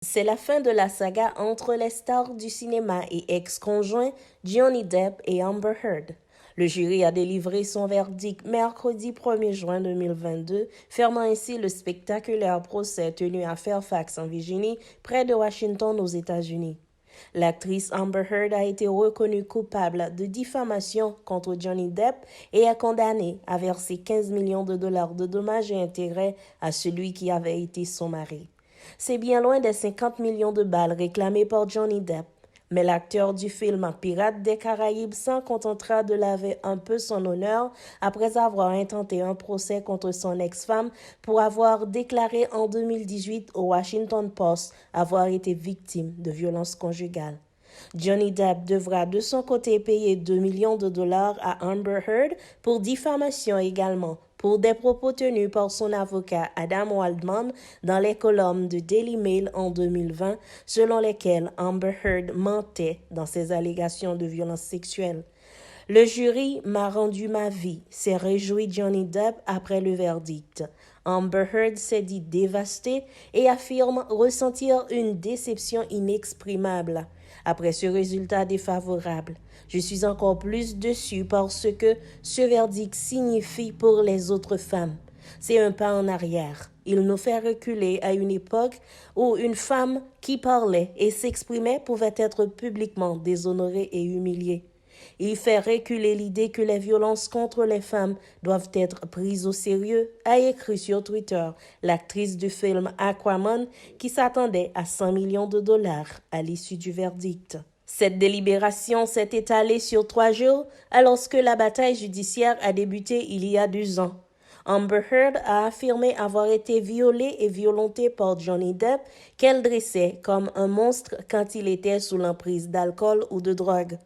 C'est la fin de la saga entre les stars du cinéma et ex-conjoints Johnny Depp et Amber Heard. Le jury a délivré son verdict mercredi 1er juin 2022, fermant ainsi le spectaculaire procès tenu à Fairfax en Virginie, près de Washington aux États-Unis. L'actrice Amber Heard a été reconnue coupable de diffamation contre Johnny Depp et est condamnée à verser 15 millions de dollars de dommages et intérêts à celui qui avait été son mari. C'est bien loin des 50 millions de balles réclamés par Johnny Depp. Mais l'acteur du film Pirates des Caraïbes s'en contentera de laver un peu son honneur après avoir intenté un procès contre son ex-femme pour avoir déclaré en 2018 au Washington Post avoir été victime de violences conjugales. Johnny Depp devra de son côté payer 2 millions de dollars à Amber Heard pour diffamation également, pour des propos tenus par son avocat Adam Waldman dans les colonnes de Daily Mail en 2020, selon lesquelles Amber Heard mentait dans ses allégations de violences sexuelles. Le jury m'a rendu ma vie, s'est réjoui Johnny Depp après le verdict. Amber Heard s'est dit dévastée et affirme ressentir une déception inexprimable. Après ce résultat défavorable, je suis encore plus déçue par ce que ce verdict signifie pour les autres femmes. C'est un pas en arrière. Il nous fait reculer à une époque où une femme qui parlait et s'exprimait pouvait être publiquement déshonorée et humiliée. Il fait reculer l'idée que les violences contre les femmes doivent être prises au sérieux, a écrit sur Twitter l'actrice du film Aquaman qui s'attendait à 100 millions de dollars à l'issue du verdict. Cette délibération s'est étalée sur 3 jours alors que la bataille judiciaire a débuté il y a 2 ans. Amber Heard a affirmé avoir été violée et violentée par Johnny Depp, qu'elle dressait comme un monstre quand il était sous l'emprise d'alcool ou de drogue.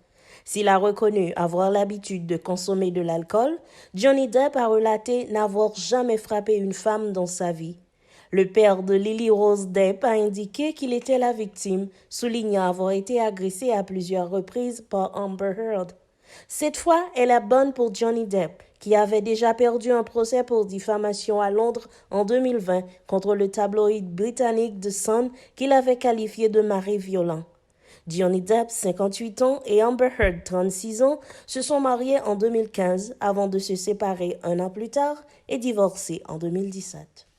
S'il a reconnu avoir l'habitude de consommer de l'alcool, Johnny Depp a relaté n'avoir jamais frappé une femme dans sa vie. Le père de Lily Rose Depp a indiqué qu'il était la victime, soulignant avoir été agressé à plusieurs reprises par Amber Heard. Cette fois, elle est bonne pour Johnny Depp, qui avait déjà perdu un procès pour diffamation à Londres en 2020 contre le tabloïd britannique The Sun qu'il avait qualifié de mari violent. Johnny Depp, 58 ans, et Amber Heard, 36 ans, se sont mariés en 2015 avant de se séparer un an plus tard et divorcer en 2017.